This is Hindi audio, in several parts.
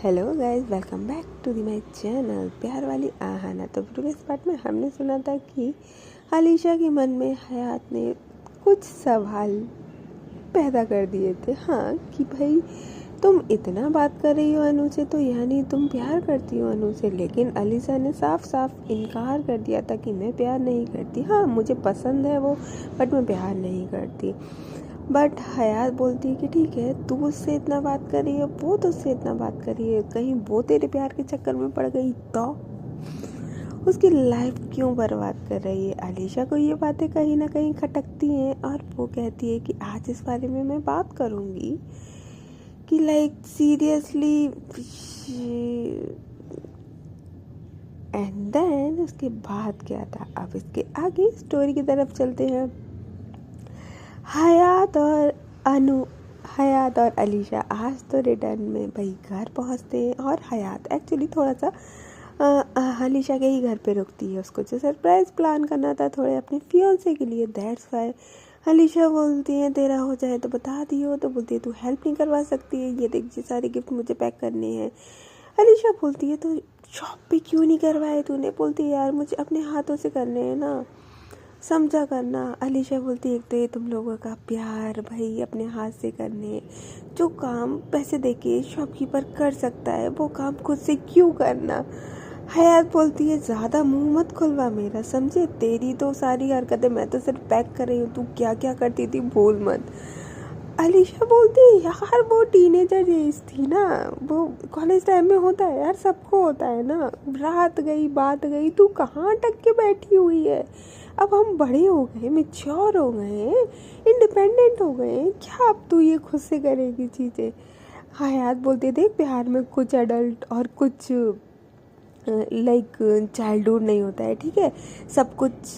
Hello guys, welcome back to the my channel प्यार वाली आहाना। तो प्रीवियस पार्ट में हमने सुना था कि अलीशा के मन में हयात ने कुछ सवाल पैदा कर दिए थे। हाँ, कि भाई तुम इतना बात कर रही हो अनु से, तो यानी तुम प्यार करती हो अनु से। लेकिन अलीशा ने साफ साफ इनकार कर दिया था कि मैं प्यार नहीं करती। हाँ, मुझे पसंद है वो, बट मैं प्यार नहीं करती। बट हयात बोलती है कि ठीक है, तू उससे इतना बात कर रही है, वो तो उससे इतना बात कर रही है, कहीं वो तेरे प्यार के चक्कर में पड़ गई तो उसकी लाइफ क्यों बर्बाद कर रही है। अलीशा को ये बातें कहीं ना कहीं खटकती हैं और वो कहती है कि आज इस बारे में मैं बात करूँगी कि लाइक सीरियसली। एंड देन उसके बाद क्या था, अब इसके आगे स्टोरी की तरफ चलते हैं। हयात और अलीशा आज तो रिटर्न में भाई घर पहुंचते हैं और हयात एक्चुअली थोड़ा सा अलीशा के ही घर पे रुकती है। उसको जो सरप्राइज प्लान करना था थोड़े अपने फियांसे के लिए, दैट्स वाई अलीशा बोलती है तेरा हो जाए तो बता दियो। तो बोलती है तू हेल्प नहीं करवा सकती है, ये देख ये सारे गिफ्ट मुझे पैक करने हैं। अलीशा बोलती है तो शॉप पे क्यों नहीं करवाए तूने। बोलती है यार मुझे अपने हाथों से करने हैं ना, समझा करना। अलीशा बोलती है एक तो ये तुम लोगों का प्यार भाई अपने हाथ से करने, जो काम पैसे देके शॉपकीपर कर सकता है वो काम खुद से क्यों करना। हयात बोलती है ज़्यादा मुंह मत खुलवा मेरा, समझे। तेरी तो सारी हरकतें, मैं तो सिर्फ पैक कर रही हूँ, तू क्या क्या करती थी भूल मत। अलीशा बोलती है यार वो टीनेजर एज थी ना, वो कॉलेज टाइम में होता है यार, सबको होता है ना। रात गई बात गई, तू कहाँ अटक के बैठी हुई है। अब हम बड़े हो गए, मैच्योर हो गए, इंडिपेंडेंट हो गए, क्या अब तू ये खुद से करेगी चीज़ें। हयात बोलते देख प्यार में कुछ एडल्ट और कुछ लाइक चाइल्डहुड नहीं होता है, ठीक है। सब कुछ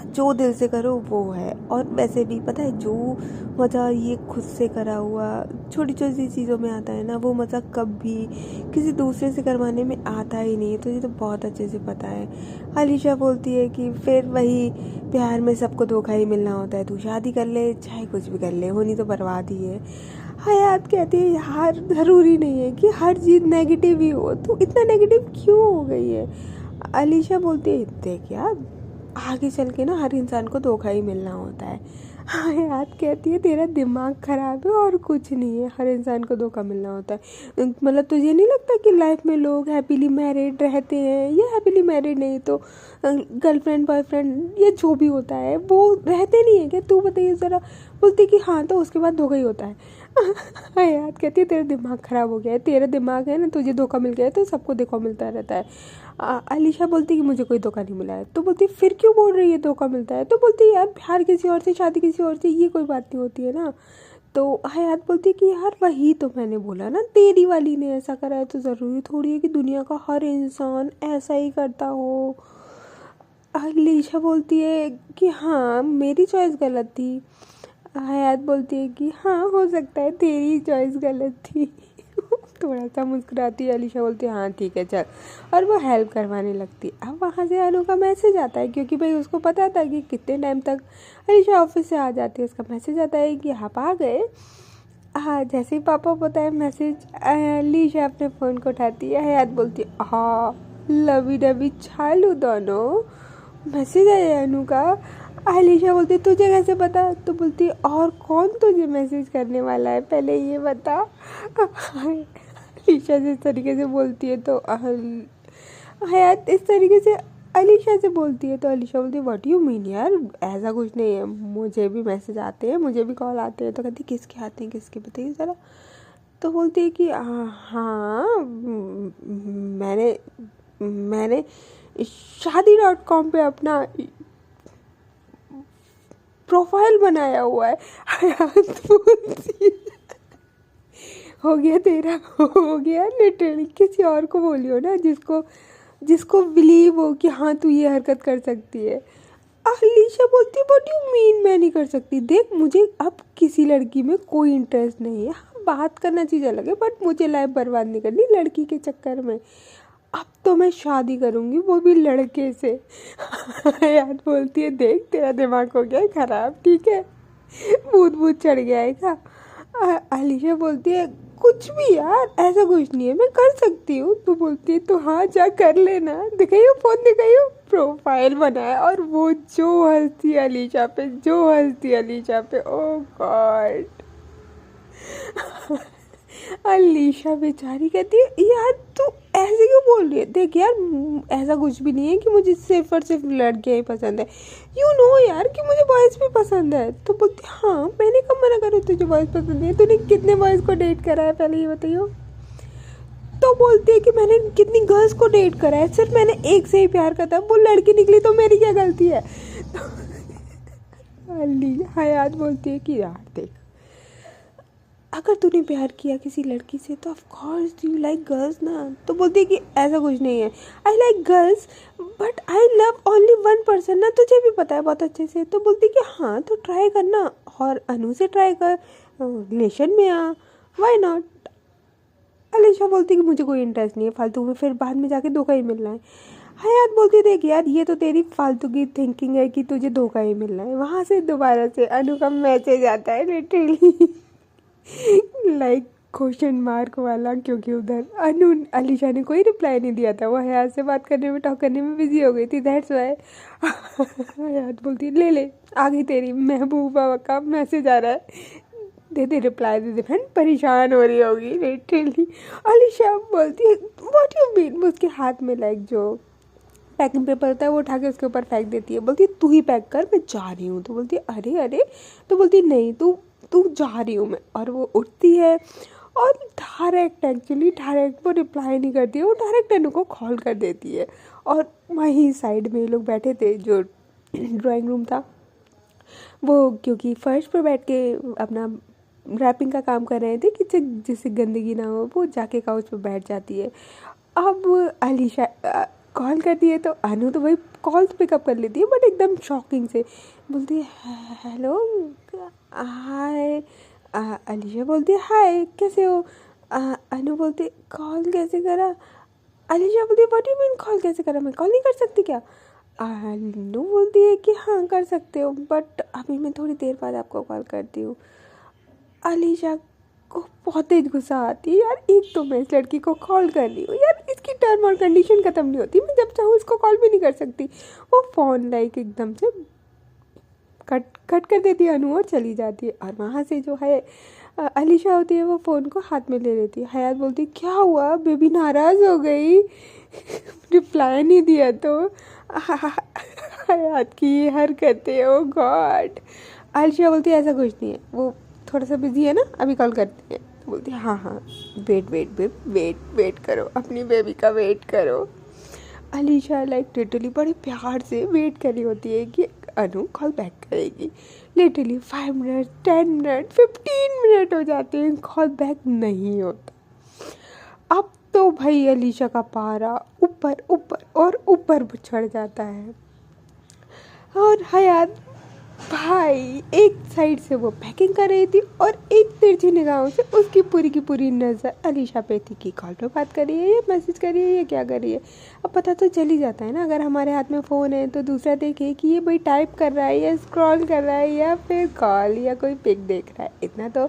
जो दिल से करो वो है। और वैसे भी पता है जो मज़ा ये खुद से करा हुआ छोटी छोटी चीज़ों में आता है ना, वो मज़ा कभी किसी दूसरे से करवाने में आता ही नहीं है। तो ये तो बहुत अच्छे से पता है। अलीशा बोलती है कि फिर वही प्यार में सबको धोखा ही मिलना होता है, तू शादी कर ले चाहे कुछ भी कर ले, होनी तो बर्बाद ही है। हयात कहती है यार ज़रूरी नहीं है कि हर चीज़ नेगेटिव ही हो, तू इतना नेगेटिव क्यों हो गई है। अलीशा बोलती है देख यार आगे चल के ना हर इंसान को धोखा ही मिलना होता है। हयात कहती है तेरा दिमाग खराब है और कुछ नहीं है, हर इंसान को धोखा मिलना होता है। मतलब तुझे नहीं लगता कि लाइफ में लोग हैप्पीली मैरिड रहते हैं, या हैप्पीली मैरिड नहीं तो गर्लफ्रेंड बॉयफ्रेंड या जो भी होता है वो रहते नहीं है क्या, तू बताइए ज़रा। बोलती कि हाँ तो उसके बाद धोखा ही होता है। हयात कहती है तेरा दिमाग ख़राब हो गया है, तेरा दिमाग है ना, तुझे धोखा मिल गया है तो सबको धोखा मिलता रहता है। अलीशा बोलती कि मुझे कोई धोखा नहीं मिला है। तो बोलती फिर क्यों बोल रही है धोखा मिलता है। तो बोलती यार प्यार किसी और से, शादी किसी और से, ये कोई बात नहीं होती है ना। तो हयात बोलती कि यार वही तो मैंने बोला ना, तेरी वाली ने ऐसा करा है तो ज़रूरी थोड़ी है कि दुनिया का हर इंसान ऐसा ही करता हो। अलीशा बोलती है कि हाँ मेरी चॉइस गलत थी। हयात बोलती है कि हाँ हो सकता है तेरी चॉइस गलत थी। थोड़ा सा मुस्कुराती है। अलीशा बोलती है हाँ ठीक है चल, और वो हेल्प करवाने लगती है। अब वहाँ से अनु का मैसेज आता है, क्योंकि भाई उसको पता था कि कितने टाइम तक अलीशा ऑफिस से आ जाती है। उसका मैसेज आता है कि आप आ गए। हाँ, जैसे ही पापा को पता है मैसेज, अलीशा अपने फ़ोन को उठाती है। हयात बोलती है हाँ लवी डबी चालू दोनों, मैसेज आया अनु का। अलीशा बोलती है तुझे कैसे पता। तो बोलती है और कौन तुझे मैसेज करने वाला है पहले ये बता। अलीशा से इस तरीके से बोलती है तो हयात इस तरीके से अलीशा से बोलती है। तो अलीशा बोलती है व्हाट यू मीन यार, ऐसा कुछ नहीं है, मुझे भी मैसेज आते हैं, मुझे भी कॉल आते हैं। तो कहती किसके आते हैं, किसके बताइए ज़रा। तो बोलती है कि हाँ मैंने शादी.com पे अपना प्रोफाइल बनाया हुआ है। हो गया तेरा, हो गया लिटरली। किसी और को बोलियो ना जिसको बिलीव हो कि हाँ तू ये हरकत कर सकती है। अलीशा बोलती है व्हाट यू मीन मैं नहीं कर सकती। देख मुझे अब किसी लड़की में कोई इंटरेस्ट नहीं है, हाँ बात करना चीज़ अलग है, बट मुझे लाइफ बर्बाद नहीं करनी लड़की के चक्कर में। अब तो मैं शादी करूँगी, वो भी लड़के से। याद बोलती है देख तेरा दिमाग हो गया है ख़राब, ठीक है, भूत भूत चढ़ गया है क्या। अलीशा बोलती है कुछ भी यार, ऐसा कुछ नहीं है, मैं कर सकती हूँ। तो बोलती है तो हाँ जा कर लेना, दिखाइयो फ़ोन, दिखाइयो। प्रोफाइल बनाया और वो जो हंसती अलीशा पे, जो हंसती अलीशा पे, ओ गॉड। अलीशा बेचारी कहती है यार तू ऐसे क्यों बोल रही है, देख यार ऐसा कुछ भी नहीं है कि मुझे सिर्फ और सिर्फ लड़कियाँ ही पसंद है, यू नो यार कि मुझे बॉयज़ भी पसंद है। तो बोलती हाँ मैंने कब मना करा तुझे बॉयज़ पसंद है, तूने कितने बॉयज़ को डेट करा है पहले ये बताइयो। तो बोलती है कि मैंने कितनी गर्ल्स को डेट करा है, सिर्फ मैंने एक से ही प्यार करता है, वो लड़की निकली तो मेरी क्या गलती है। तो अली हयात बोलती है कि यार देख, अगर तूने प्यार किया किसी लड़की से तो of course you like girls ना। तो बोलती है कि ऐसा कुछ नहीं है, I like girls but I love only one person ना, तुझे भी पता है बहुत अच्छे से। तो बोलती है कि हाँ तो ट्राई करना और अनु से ट्राई कर, रिलेशन में आ, व्हाई नॉट। अलीशा बोलती है कि मुझे कोई इंटरेस्ट नहीं है फालतू में, फिर बाद में जाके धोखा ही मिलना है। हयात बोलती है देख यार ये तो तेरी फालतू की थिंकिंग है कि तुझे धोखा ही मिलना है। वहाँ से दोबारा से अनु का मैसेज आता है लिटरली लाइक क्वेश्चन मार्क वाला, क्योंकि उधर अनु अलीशा ने कोई रिप्लाई नहीं दिया था, वो हयात से बात करने में टॉक करने में बिजी हो गई थी, दैट्स वाई। हयात बोलती है ले ले आ गई तेरी महबूबा का मैसेज आ रहा है, दे they reply they they. Friend परेशान हो रही होगी लिटरली। अलीशा बोलती है व्हाट यू मीन, उसके हाथ में लाइक जो पैकिंग पेपर होता है वो उठा के उसके ऊपर फेंक देती है, बोलती है तू ही पैक कर मैं जा रही हूँ। तो बोलती है अरे अरे, तो बोलती है नहीं तू तू जा रही हूँ मैं। और वो उठती है और डायरेक्ट वो रिप्लाई नहीं करती है, वो डायरेक्ट अनु को कॉल कर देती है। और वहीं साइड में लोग बैठे थे, जो ड्राइंग रूम था वो, क्योंकि फर्श पर बैठ के अपना रैपिंग का काम कर रहे थे कि जिससे गंदगी ना हो, वो जाके काउच पर बैठ जाती है। अब अलीशा कॉल करती है तो अनु तो वही कॉल तो पिकअप कर लेती है, बट एकदम शॉकिंग से बोलती है हेलो हाय। अलीशा बोलती है हाय कैसे हो। अनु बोलती है कॉल कैसे करा। अलीशा बोलती है व्हाट यू मीन कॉल कैसे करा, मैं कॉल नहीं कर सकती क्या। अनु बोलती है कि हाँ कर सकते हो, बट अभी मैं थोड़ी देर बाद आपको कॉल करती हूँ। अलीशा को बहुत तेज गुस्सा आती है, यार एक तो मैं इस लड़की को कॉल कर रही हूँ यार, इसकी टर्म और कंडीशन ख़त्म नहीं होती, मैं जब चाहूँ इसको कॉल भी नहीं कर सकती। वो फ़ोन लाइक एकदम से कट कर देती है अनु और चली जाती है। और वहाँ से जो है अलीशा होती है वो फ़ोन को हाथ में ले लेती है। हयात बोलती है क्या हुआ बेबी, नाराज़ हो गई रिप्लाई नहीं दिया तो। हयात की हरकतें, ओ गॉड। अलीशा बोलती है ऐसा कुछ नहीं है, वो थोड़ा सा बिजी है ना, अभी कॉल करती है। तो बोलती है हाँ हाँ वेट करो, अपनी बेबी का वेट करो। अलीशा लाइक लिटरली बड़े प्यार से वेट कर रही होती है कि अनु कॉल बैक करेगी। लिटरली 5 मिनट 10 मिनट 15 मिनट हो जाते हैं, कॉल बैक नहीं होता। अब तो भाई अलीशा का पारा ऊपर ऊपर और ऊपर चढ़ जाता है। और हयात भाई एक साइड से वो पैकिंग कर रही थी और एक तिरछी निगाहों से उसकी पूरी की पूरी नज़र अलीशा पे थी कि कॉल पे बात कर रही है या मैसेज कर रही है या क्या कर रही है। अब पता तो चल ही जाता है ना, अगर हमारे हाथ में फ़ोन है तो दूसरा देखे कि ये भाई टाइप कर रहा है या स्क्रॉल कर रहा है या फिर कॉल या कोई पिक देख रहा है, इतना तो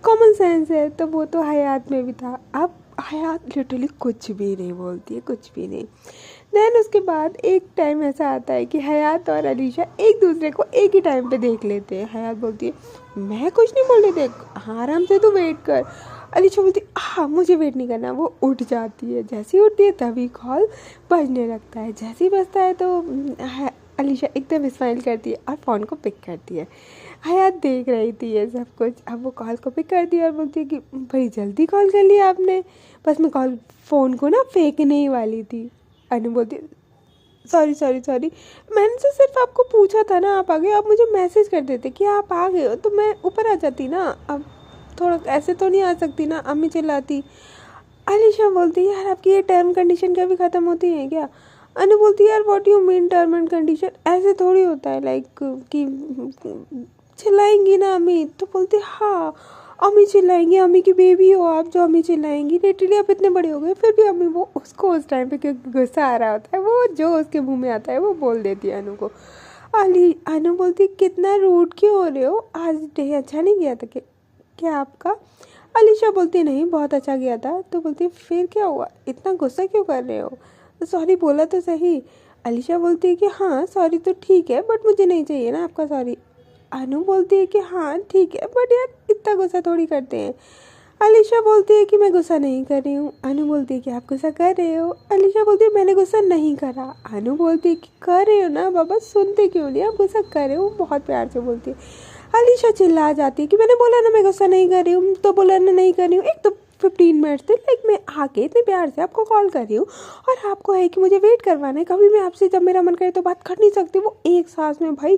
कॉमन सेंस है। तो वो तो हयात में भी था। अब हयात लिटरली कुछ भी नहीं बोलती है, कुछ भी नहीं। देन उसके बाद एक टाइम ऐसा आता है कि हयात और अलीशा एक दूसरे को एक ही टाइम पे देख लेते हैं। हयात बोलती है मैं कुछ नहीं बोल रही, देख हाँ आराम से तू वेट कर। अलीशा बोलती है हाँ मुझे वेट नहीं करना। वो उठ जाती है, जैसे ही उठती है तभी कॉल बजने लगता है। जैसे ही बजता है तो अलीशा एकदम स्माइल करती है और फ़ोन को पिक करती है। हयात देख रही थी ये सब कुछ। अब वो कॉल को पिक करती है और बोलती है कि बड़ी जल्दी कॉल कर लिया आपने, बस मैं फ़ोन को ना फेंकने ही वाली थी। अनु बोलती सॉरी मैंने तो सिर्फ आपको पूछा था ना, आप आ गए, आप मुझे मैसेज कर देते कि आप आ गए हो तो मैं ऊपर आ जाती ना, अब थोड़ा ऐसे तो नहीं आ सकती ना, अम्मी चिल्लाती। अलीशा बोलती यार आपकी ये टर्म कंडीशन कभी ख़त्म होती है क्या। अनु बोलती यार what you mean term and condition, ऐसे थोड़ी होता है लाइक कि चिल्लाएंगी ना अम्मी। तो बोलती हाँ अम्मी चिल्लाएंगी, अम्मी की बेबी हो आप जो अम्मी चिल्लाएंगी, लिटरली आप इतने बड़े हो गए फिर भी अम्मी। वो उसको उस टाइम पे क्योंकि गुस्सा आ रहा होता है, वो जो उसके मुंह में आता है वो बोल देती है अनु को। अनु बोलती कितना रूड क्यों हो रहे हो, आज डे अच्छा नहीं गया था क्या आपका। अलीशा बोलती नहीं बहुत अच्छा गया था। तो बोलती फिर क्या हुआ, इतना गुस्सा क्यों कर रहे हो, सॉरी बोला तो सही। अलीशा बोलती है कि हाँ सॉरी तो ठीक है बट मुझे नहीं चाहिए ना आपका सॉरी। अनु बोलती है कि हाँ ठीक है बट यार इतना गुस्सा थोड़ी करते हैं। अलीशा बोलती है कि मैं गुस्सा नहीं कर रही हूँ। अनु बोलती है कि आप गुस्सा कर रहे हो। अलीशा बोलती है मैंने गुस्सा नहीं करा। अनु बोलती है कि कर रहे हो ना बाबा, सुनते क्यों नहीं, आप गुस्सा कर रहे हो। बहुत प्यार से बोलती है। अलीशा चिल्ला जाती है कि मैंने बोला ना मैं गुस्सा नहीं कर रही हूँ, तो बोला ना नहीं कर रही हूँ। एक तो 15 मिनट से लाइक मैं आके इतने प्यार से आपको कॉल कर रही हूँ और आपको है कि मुझे वेट करवाना है, कभी मैं आपसे जब मेरा मन करे तो बात कर नहीं सकती। वो एक सांस में भाई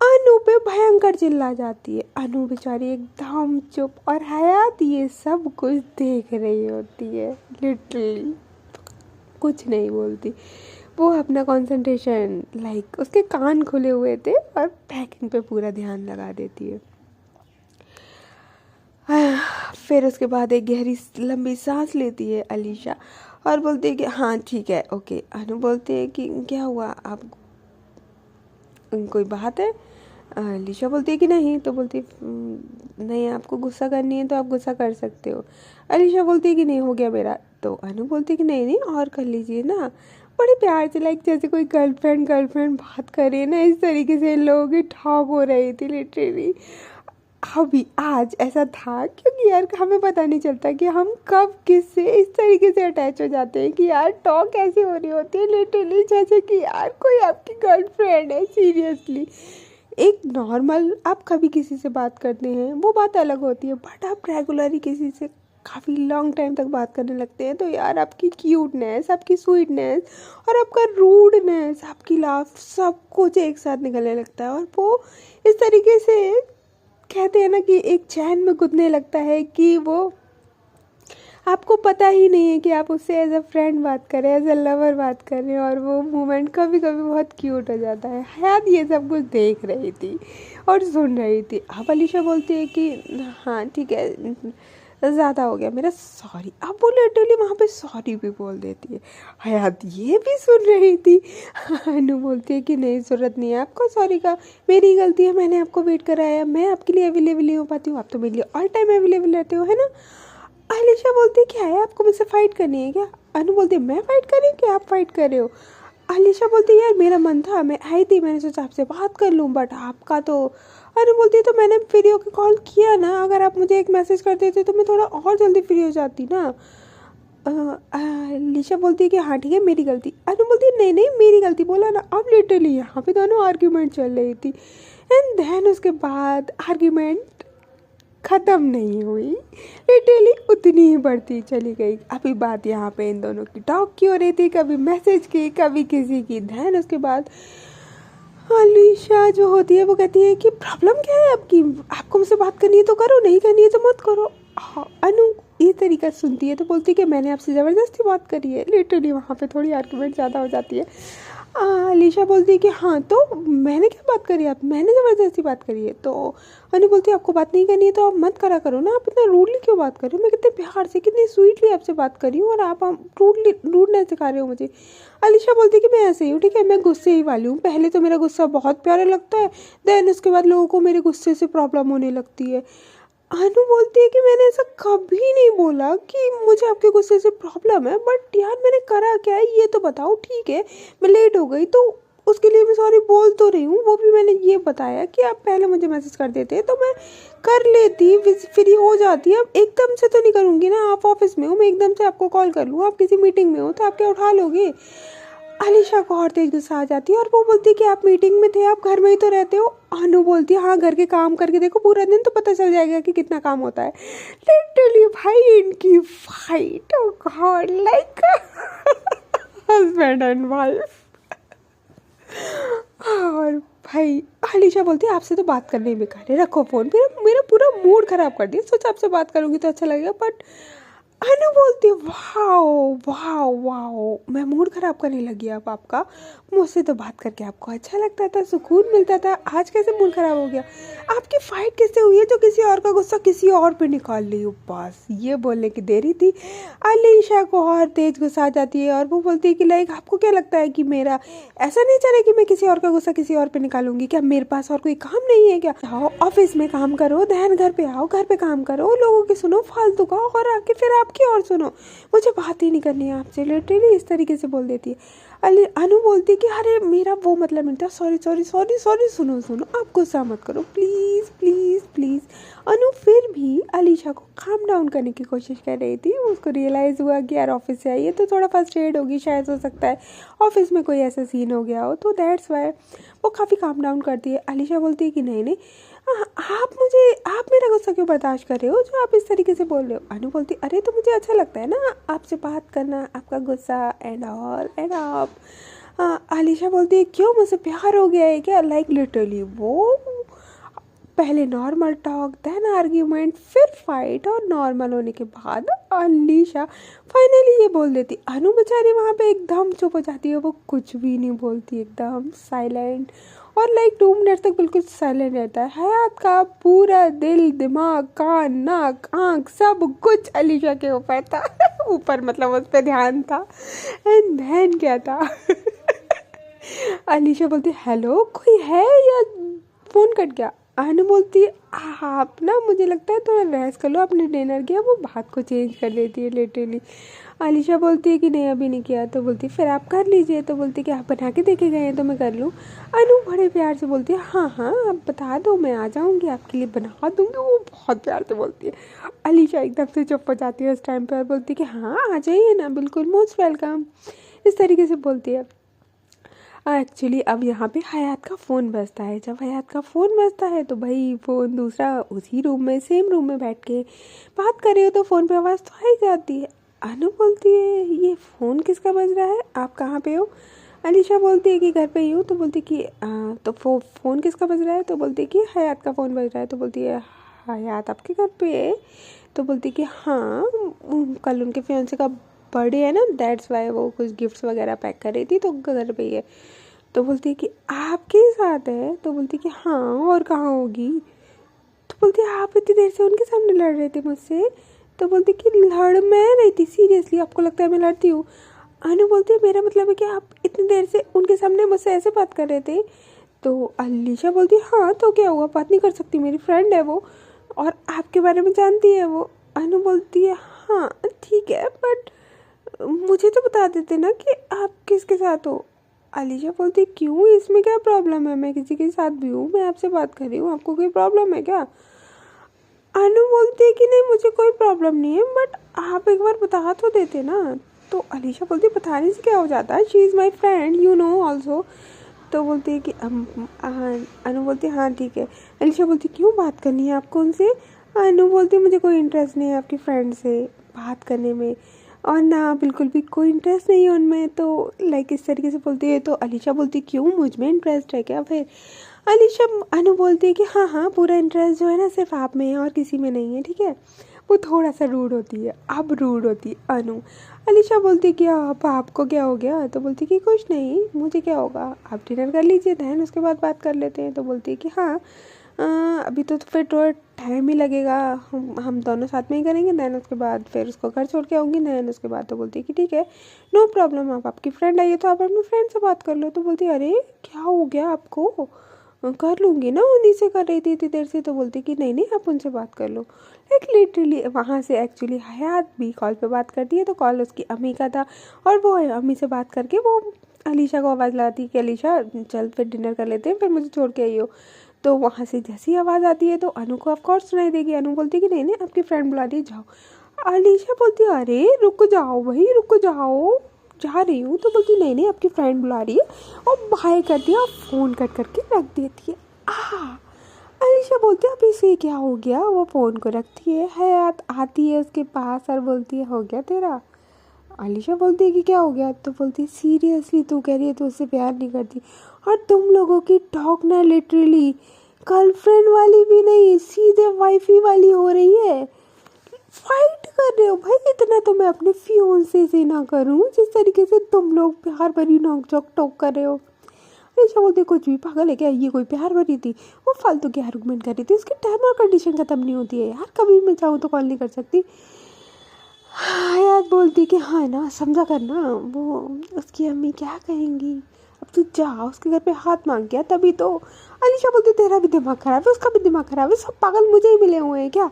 अनु पे भयंकर चिल्ला जाती है। अनु बेचारी एकदम चुप, और हयात ये सब कुछ देख रही होती है, लिटरली कुछ नहीं बोलती। वो अपना कंसंट्रेशन लाइक उसके कान खुले हुए थे और पैकिंग पे पूरा ध्यान लगा देती है। फिर उसके बाद एक गहरी लंबी सांस लेती है अलीशा और बोलती है कि हाँ ठीक है ओके। अनु बोलती है कि क्या हुआ, आप कोई बात है। अलीशा बोलती है कि नहीं। तो बोलती नहीं आपको गुस्सा करनी है तो आप गुस्सा कर सकते हो। अलीशा बोलती है कि नहीं हो गया मेरा। तो अनु बोलती है कि नहीं नहीं और कर लीजिए ना, बड़े प्यार से लाइक जैसे कोई गर्लफ्रेंड बात करे ना, इस तरीके से लोग ठॉक हो रही थी लिटरली। अभी आज ऐसा था क्योंकि यार हमें पता नहीं चलता कि हम कब किससे इस तरीके से अटैच हो जाते हैं कि यार टॉक ऐसी हो रही होती है लिटरली जैसे कि यार कोई आपकी गर्लफ्रेंड है। सीरियसली एक नॉर्मल आप कभी किसी से बात करते हैं वो बात अलग होती है, बट आप रेगुलरली किसी से काफ़ी लॉन्ग टाइम तक बात करने लगते हैं तो यार आपकी क्यूटनेस, आपकी स्वीटनेस और आपका रूडनेस, आपकी लाफ सब कुछ एक साथ निकलने लगता है। और वो इस तरीके से कहते हैं ना कि एक चैन में गुदने लगता है कि वो आपको पता ही नहीं है कि आप उससे एज अ फ्रेंड बात कर रहे हैं, एज अ लवर बात कर रहे हैं। और वो मोमेंट कभी कभी बहुत क्यूट हो जाता है। हयात ये सब कुछ देख रही थी और सुन रही थी। अब अलीशा बोलती है कि हाँ ठीक है ज़्यादा हो गया मेरा, सॉरी। अब वो लिटरली वहाँ पे सॉरी भी बोल देती है। हयात ये भी सुन रही थी। अनु बोलती है कि नहीं ज़रूरत नहीं है आपको सॉरी का, मेरी गलती है, मैंने आपको वेट कराया, मैं आपके लिए अवेलेबल नहीं हो पाती हूँ, आप तो मेरे लिए ऑल टाइम अवेलेबल रहते हो है ना। अलीशा बोलती है क्या है आपको मुझसे फाइट करनी है क्या। अनु बोलती है मैं फाइट कर रही हूँ कि आप फाइट कर रहे हो। अलीशा बोलती है यार मेरा मन था, मैं आई थी, मैंने सोचा आपसे बात कर लूँ बट आपका तो। अनु बोलती है तो मैंने वीडियो के कॉल किया ना, अगर आप मुझे एक मैसेज कर देते तो मैं थोड़ा और जल्दी फ्री हो जाती ना। अलीशा बोलती है कि हाँ ठीक है मेरी गलती। अनु बोलती है नहीं नहीं मेरी गलती बोला ना। अब लिटरली यहाँ पे दोनों आर्ग्यूमेंट चल रही थी एंड देन उसके बाद आर्ग्यूमेंट ख़त्म नहीं हुई, लिटरली उतनी ही बढ़ती चली गई। अभी बात यहाँ पे इन दोनों की टॉक की हो रही थी, कभी मैसेज की कभी किसी की। ध्यान उसके बाद अलीशा जो होती है वो कहती है कि प्रॉब्लम क्या है आपकी, आपको मुझसे बात करनी है तो करो, नहीं करनी है तो मत करो। अनु ये तरीका सुनती है तो बोलती है कि मैंने आपसे ज़बरदस्ती बात करी है। लिटरली वहाँ पे थोड़ी आर्गुमेंट ज़्यादा हो जाती है। अलीशा बोलती है कि हाँ तो मैंने क्या बात करी, आप मैंने ज़बरदस्ती बात करी है। तो अनु बोलती है आपको बात नहीं करनी है तो आप मत करा करो ना, आप इतना रूडली क्यों बात कर रहे हो, मैं कितने प्यार से कितनी स्वीटली आपसे बात कर रही हूँ और आप रूडनेस सिखा रहे हो मुझे। अलीशा बोलती है कि मैं ऐसे ही हूँ ठीक है, मैं गुस्से ही वाली हूँ, पहले तो मेरा गुस्सा बहुत प्यारा लगता है, देन उसके बाद लोगों को मेरे गुस्से से प्रॉब्लम होने लगती है। अनु बोलती है कि मैंने ऐसा कभी नहीं बोला कि मुझे आपके गुस्से से प्रॉब्लम है, बट यार मैंने करा क्या है ये तो बताओ। ठीक है मैं लेट हो गई तो उसके लिए मैं सॉरी बोल तो रही हूँ, वो भी मैंने ये बताया कि आप पहले मुझे मैसेज कर देते तो मैं कर लेती, फ्री हो जाती। अब एकदम से तो नहीं करूँगी ना, आप ऑफिस में हो, मैं एकदम से आपको कॉल कर लूँ, आप किसी मीटिंग में हो तो आप क्या उठा लोगे। अलीशा को और तेज गुस्सा आ जाती है और वो बोलती है कि आप मीटिंग में थे, आप घर में ही तो रहते हो। अनु बोलती है हाँ घर के काम करके देखो पूरा दिन तो पता चल जाएगा कि कितना काम होता है। लिटरली भाई इनकी fight oh god like husband and wife. और भाई अलीशा बोलती है आपसे तो बात करने ही बेकार है, रखो फ़ोन। मेरा पूरा मूड ख़राब कर दिया, सोचा आपसे बात करूँगी तो अच्छा लगेगा। बट अनु बोलती बोलती है वाओ वाओ वाओ, मैं मूड ख़राब करने लगी अब आपका। मुझसे तो बात करके आपको अच्छा लगता था, सुकून मिलता था, आज कैसे मूड ख़राब हो गया? आपकी फ़ाइट किससे हुई है जो किसी और का गुस्सा किसी और पे निकाल रही हो? बस ये बोलने की देरी थी। अलीशा को और तेज गुस्सा आ जाती है और वो बोलती है कि लाइक आपको क्या लगता है कि मेरा ऐसा नहीं चले कि मैं किसी और का गुस्सा किसी और पे निकालूंगी? क्या मेरे पास और कोई काम नहीं है क्या? आओ ऑफिस में काम करो, ध्यान घर पे आओ, घर पे काम करो, लोगों की सुनो फालतू का, और आके फिर आपकी और सुनो, मुझे बात ही नहीं करनी है आपसे। लिटरली इस तरीके से बोल देती है। अनु बोलती है कि अरे मेरा वो मतलब नहीं था, सॉरी सॉरी सॉरी सॉरी, सुनो सुनो आप गुस्सा मत करो प्लीज़ प्लीज़ प्लीज़। अनु फिर भी अलीशा को काम डाउन करने की कोशिश कर रही थी। उसको रियलाइज़ हुआ कि यार ऑफिस से आई है तो थोड़ा फ्रस्ट्रेट होगी, शायद हो सकता है ऑफिस में कोई ऐसा सीन हो गया हो, तो दैट्स वाई वो काफ़ी काम डाउन करती है। अलीशा बोलती है कि नहीं नहीं, आप मेरा गुस्सा क्यों बर्दाश्त कर रहे हो जो आप इस तरीके से बोल रहे हो? अनु बोलती अरे तो मुझे अच्छा लगता है ना आपसे बात करना, आपका गुस्सा एंड ऑल एंड आप। अलीशा बोलती है क्यों, मुझसे प्यार हो गया है क्या? लाइक लिटरली वो पहले नॉर्मल टॉक, देन आर्ग्यूमेंट, फिर फाइट, और नॉर्मल होने के बाद अलीशा फाइनली ये बोल देती। अनु बेचारी वहाँ पे एकदम चुप हो जाती है, वो कुछ भी नहीं बोलती, एकदम साइलेंट, और लाइक 2 मिनट तक बिल्कुल साइलेंट रहता है। हयात का पूरा दिल, दिमाग, कान, नाक, आँख सब कुछ अलीशा के ऊपर था ऊपर मतलब उस पर ध्यान था। एंड देन क्या था अलीशा बोलती हेलो कोई है या फ़ोन कट गया? अनु बोलती है आप ना, मुझे लगता है थोड़ा रेस्ट कर लो, आपने डिनर किया? वो बात को चेंज कर देती है लिटरली। अलीशा बोलती है कि नहीं अभी नहीं किया, तो बोलती है फिर आप कर लीजिए, तो बोलती है कि आप बना के देखे गए हैं तो मैं कर लूँ। अनु बड़े प्यार से बोलती है हाँ हाँ आप बता दो, मैं आ जाऊँगी आपके लिए बना दूँगी। वो बहुत प्यार से बोलती है। अलीशा एकदम से चुप हो जाती है उस टाइम पर और बोलती है कि हाँ आ जाइए ना, बिल्कुल मोस्ट वेलकम, इस तरीके से बोलती है। एक्चुअली अब यहाँ पे हयात का फ़ोन बजता है। जब हयात का फ़ोन बजता है तो भाई फ़ोन दूसरा उसी रूम में, सेम रूम में बैठ के बात कर रही हो तो फ़ोन पे आवाज़ तो आ ही जाती है। अनु बोलती है ये फ़ोन किसका बज रहा है, आप कहाँ पे हो? अलीशा बोलती है कि घर पे ही हूँ, तो बोलती कि तो फ़ोन किसका बज रहा है? तो बोलती है कि हयात का फ़ोन बज रहा है। तो बोलती है हयात आपके घर पे है? तो बोलती है कि हाँ कल उनके फियांसे का बर्थडे है ना, दैट्स वाई वो कुछ गिफ्ट्स वगैरह पैक कर रही थी तो घर पे ही है। तो बोलती है कि आपके साथ है? तो बोलती है कि हाँ और कहाँ होगी? तो बोलती है आप इतनी देर से उनके सामने लड़ रहे थे मुझसे? तो बोलती है कि लड़ मैं रही थी, सीरियसली आपको लगता है मैं लड़ती हूँ? अनु बोलती है मेरा मतलब है कि आप इतनी देर से उनके सामने मुझसे ऐसे बात कर रहे थे? तो अलीशा बोलती है हाँ तो क्या हुआ, बात नहीं कर सकती, मेरी फ्रेंड है वो और आपके बारे में जानती है वो। अनु बोलती है हाँ ठीक है बट मुझे तो बता देते ना कि आप किसके साथ हो। अलीशा बोलती क्यों, इसमें क्या प्रॉब्लम है, मैं किसी के साथ भी हूँ, मैं आपसे बात कर रही हूँ, आपको कोई प्रॉब्लम है क्या? अनु बोलती है कि नहीं मुझे कोई प्रॉब्लम नहीं है बट आप एक बार बता तो देते ना। तो अलीशा बोलती है बताने से क्या हो जाता है, she is my friend you know also. तो बोलती है कि अनु बोलती है हाँ ठीक है। अलीशा बोलती क्यों बात करनी है आपको उनसे? अनु बोलती मुझे कोई इंटरेस्ट नहीं है आपकी फ्रेंड से बात करने में, और ना बिल्कुल भी कोई इंटरेस्ट नहीं है उनमें। तो लाइक इस तरीके से बोलती है। तो अलीशा बोलती क्यों, मुझ में इंटरेस्ट है क्या? फिर अलीशा अनु बोलती है कि हाँ हाँ पूरा इंटरेस्ट जो है ना सिर्फ आप में है और किसी में नहीं है, ठीक है। वो थोड़ा सा रूड होती है, अब रूड होती है अनु। अलीशा बोलती है कि आप आपको क्या हो गया? तो बोलती कि कुछ नहीं, मुझे क्या होगा, आप डिनर कर लीजिए दैन उसके बाद बात कर लेते हैं। तो बोलती है कि हाँ अभी तो फिर थोड़ा टाइम ही लगेगा, हम दोनों साथ में ही करेंगे दैन उसके बाद फिर उसको घर छोड़ के आऊँगी दैन उसके बाद। तो बोलती है कि ठीक है नो प्रॉब्लम, आप आपकी फ्रेंड आई है तो आप अपनी फ्रेंड से बात कर लो। तो बोलती है अरे क्या हो गया आपको, कर लूँगी ना, उन्हीं से कर रही थी इतनी देर से। तो बोलती कि नहीं नहीं आप उनसे बात कर लो। लाइक लिटरली वहाँ से एक्चुअली हयात भी कॉल पे बात करती है, तो कॉल उसकी अम्मी का था और वो अम्मी से बात करके वो अलीशा को आवाज़ लगाती कि अलीशा चल फिर डिनर कर लेते हैं, फिर मुझे छोड़ के आई हो। तो वहाँ से जैसी आवाज़ आती है तो अनु को ऑफकोर्स सुनाई देगी। अनु बोलती कि नहीं नहीं आपकी फ्रेंड बुला दी, जाओ। अलीशा बोलती अरे रुक जाओ, वही रुक जाओ, जा रही हूँ। तो बोलती नहीं नहीं आपकी फ्रेंड बुला रही है, और बाय कर दिया, फ़ोन कट करके रख देती है। अलीशा बोलती है अब इसे क्या हो गया, वो फ़ोन को रखती है। हयात आती है उसके पास और बोलती है हो गया तेरा? अलीशा बोलती है कि क्या हो गया? तो बोलती है सीरियसली तू कह रही है तो उससे प्यार नहीं करती, और तुम लोगों की टॉक ना लिटरली गर्लफ्रेंड वाली भी नहीं, सीधे वाइफी वाली हो रही है। फाइट कर रहे हो भाई। इतना तो मैं अपने फियोंसे से ना करूं जिस तरीके से तुम लोग प्यार भरी नोक झोंक टोक कर रहे हो। अलीशा बोलती कुछ भी, पागल है क्या, ये कोई प्यार भरी थी? वो फालतू की आर्गुमेंट कर रही थी। उसकी टाइम और कंडीशन खत्म नहीं होती है यार, कभी मैं चाहूँ तो कॉल नहीं कर सकती। हयात बोलती कि हाँ ना, समझा करना, वो उसकी अम्मी क्या कहेंगी, अब तू जा उसके घर पे हाथ मांग गया तभी तो। अलीशा बोलती तेरा भी दिमाग खराब है, उसका भी दिमाग खराब है, सब पागल मुझे ही मिले हुए हैं क्या?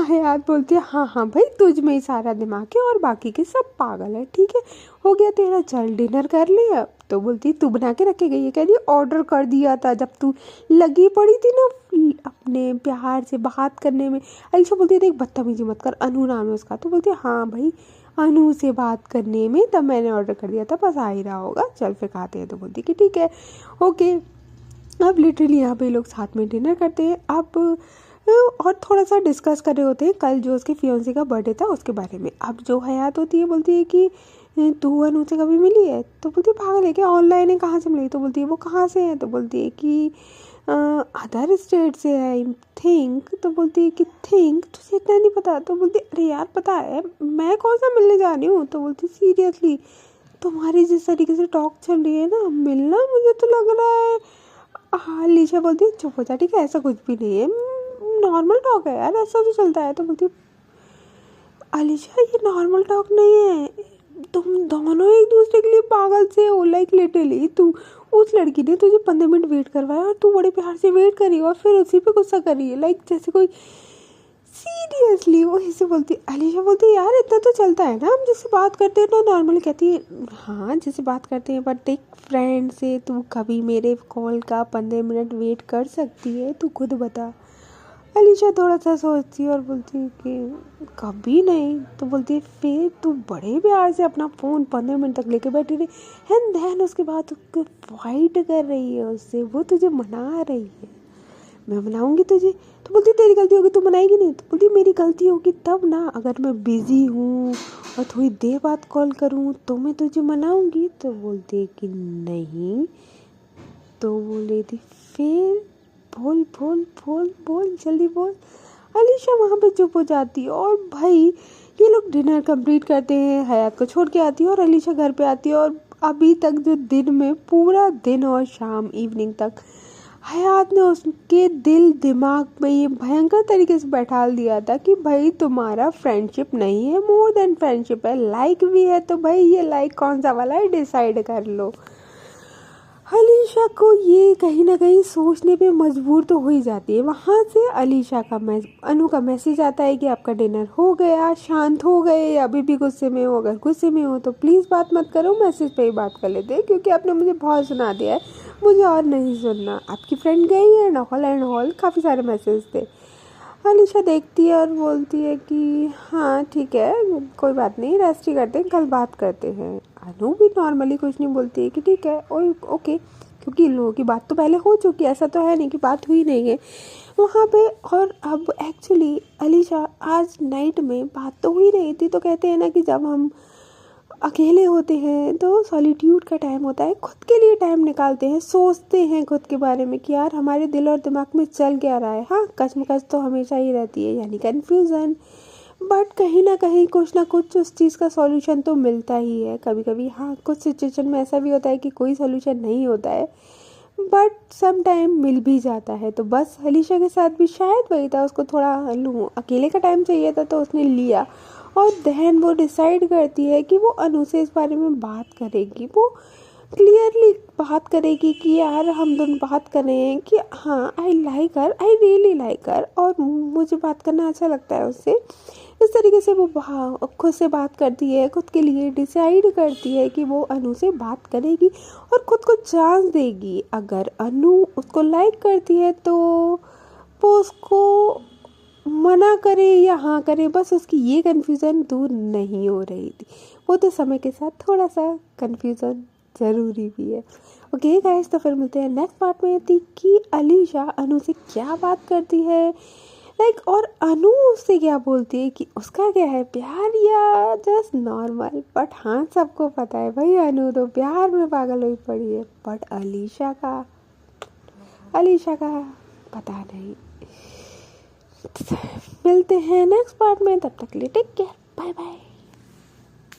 हयात बोलती है हाँ हाँ भाई, तुझ में ही सारा दिमाग है और बाकी के सब पागल है। ठीक है, हो गया तेरा, चल डिनर कर लिया। तो बोलती तू बना के रखे गई है? कह रही ऑर्डर कर दिया था जब तू लगी पड़ी थी ना अपने प्यार से बात करने में। अलीशा बोलती है देख बदतमीजी मत कर, अनु नाम है उसका। तो बोलती है हाँ भाई, अनु से बात करने में तब मैंने ऑर्डर कर दिया था, बस आ ही रहा होगा, चल फिर खाते हैं। तो बोलती कि ठीक है ओके। अब लिटरली यहाँ पे लोग साथ में डिनर करते हैं। अब और थोड़ा सा डिस्कस कर रहे होते हैं कल जो उसके फियोंसे का बर्थडे था उसके बारे में। अब जो हयात होती है बोलती है कि तू अनु से कभी मिली है? तो बोलती है पागल है क्या, ऑनलाइन है, कहाँ से मिली? तो बोलती है वो कहाँ से है? तो बोलती है कि अदर स्टेट से है आई थिंक। तो बोलती है कि थिंक, तुझे इतना नहीं पता? तो बोलती है अरे यार पता है, मैं कौन सा मिलने जा रही हूँ। तो बोलती सीरियसली तुम्हारी जिस तरीके से टॉक चल रही है ना, मिलना मुझे तो लग रहा है। हाँ अलीशा बोलती है चुप हो जा, ठीक है, ऐसा कुछ भी नहीं है, नॉर्मल टॉक है यार, ऐसा तो चलता है। तो बोलती अलीशा ये नॉर्मल टॉक नहीं है, तुम दोनों एक दूसरे के लिए पागल से हो। लाइक लिटरली तू, उस लड़की ने तुझे 15 मिनट वेट करवाया और तू बड़े प्यार से वेट करी और फिर उसी पे गुस्सा कर रही है, लाइक जैसे कोई सीरियसली। वो ऐसे बोलती अलीशा बोलती यार इतना तो चलता है ना, हम जिससे बात करते हैं तो नॉर्मली कहती है हाँ जिससे बात करते हैं, बट एक फ्रेंड से तू कभी मेरे कॉल का 15 मिनट वेट कर सकती है? तू खुद बता। अलीशा थोड़ा सा सोचती है और बोलती है कि कभी नहीं। तो बोलती है फिर तू बड़े प्यार से अपना फ़ोन 15 मिनट तक लेके बैठी रही, एंड देन उसके बाद फाइट कर रही है उससे, वो तुझे मना रही है। मैं मनाऊंगी तुझे? तो बोलती तेरी गलती होगी, तू मनाएगी नहीं? तो बोलती मेरी गलती होगी तब ना, अगर मैं बिज़ी हूँ और थोड़ी देर बाद कॉल करूँ तो मैं तुझे मनाऊंगी। तो बोलती है कि नहीं। तो बोल रही थी फिर बोल बोल बोल बोल जल्दी बोल। अलीशा वहाँ पे चुप हो जाती है और भाई ये लोग डिनर कंप्लीट करते हैं, हयात को छोड़ के आती है और अलीशा घर पे आती है। और अभी तक जो दिन में पूरा दिन और शाम इवनिंग तक हयात ने उसके दिल दिमाग में ये भयंकर तरीके से बैठा दिया था कि भाई तुम्हारा फ्रेंडशिप नहीं है, मोर देन फ्रेंडशिप है, लाइक भी है। तो भाई ये लाइक कौन सा वाला है, डिसाइड कर लो। अलीशा को ये कहीं ना कहीं सोचने पे मजबूर तो हो ही जाती है। वहाँ से अलीशा का अनु का मैसेज आता है कि आपका डिनर हो गया, शांत हो गए या अभी भी गुस्से में हो? अगर गुस्से में हो तो प्लीज़ बात मत करो, मैसेज पे ही बात कर लेते हैं, क्योंकि आपने मुझे बहुत सुना दिया है, मुझे और नहीं सुनना। आपकी फ्रेंड गई है एंड ऑल काफ़ी सारे मैसेज थे। अलीशा देखती है और बोलती है कि हाँ ठीक है कोई बात नहीं, रेस्ट ही करते हैं, कल बात करते हैं। अनु भी नॉर्मली कुछ नहीं बोलती है कि ठीक है ओके, क्योंकि इन लोगों की बात तो पहले हो चुकी है, ऐसा तो है नहीं कि बात हुई नहीं है वहाँ पे। और अब एक्चुअली अलीशा आज नाइट में बात तो हुई नहीं थी, तो कहते हैं ना कि जब हम अकेले होते हैं तो सॉलिट्यूड का टाइम होता है, खुद के लिए टाइम निकालते हैं, सोचते हैं खुद के बारे में कि यार हमारे दिल और दिमाग में चल क्या रहा है। हाँ कश्मकश तो हमेशा ही रहती है, यानी कन्फ्यूज़न, बट कहीं ना कहीं कुछ ना कुछ उस चीज़ का सॉल्यूशन तो मिलता ही है कभी कभी। हाँ कुछ सिचुएशन में ऐसा भी होता है कि कोई सॉल्यूशन नहीं होता है, बट सम टाइम मिल भी जाता है। तो बस अलीशा के साथ भी शायद वही था, उसको थोड़ा अकेले का टाइम चाहिए था तो उसने लिया। और देन वो डिसाइड करती है कि वो अनु से इस बारे में बात करेगी, वो क्लियरली बात करेगी कि यार हम दोनों बात कर रहे हैं कि हाँ I like her, I really like her, और मुझे बात करना अच्छा लगता है उससे। इस तरीके से वो खुद से बात करती है, खुद के लिए डिसाइड करती है कि वो अनु से बात करेगी और खुद को चांस देगी। अगर अनु उसको लाइक करती है तो वो उसको मना करे या हाँ करे, बस उसकी ये कन्फ्यूज़न दूर नहीं हो रही थी। वो तो समय के साथ थोड़ा सा कन्फ्यूज़न ज़रूरी भी है। ओके गाइस, तो फिर मिलते हैं नेक्स्ट पार्ट में थी कि अलीशा अनु से क्या बात करती है, लाइक और अनु उससे क्या बोलती है, कि उसका क्या है, प्यार या जस्ट नॉर्मल। बट हाँ सबको पता है भाई अनु तो प्यार में पागल हुई पड़ी है, बट अलीशा का पता नहीं। मिलते हैं नेक्स्ट पार्ट में, तब तक के लिए टेक केयर, बाय बाय।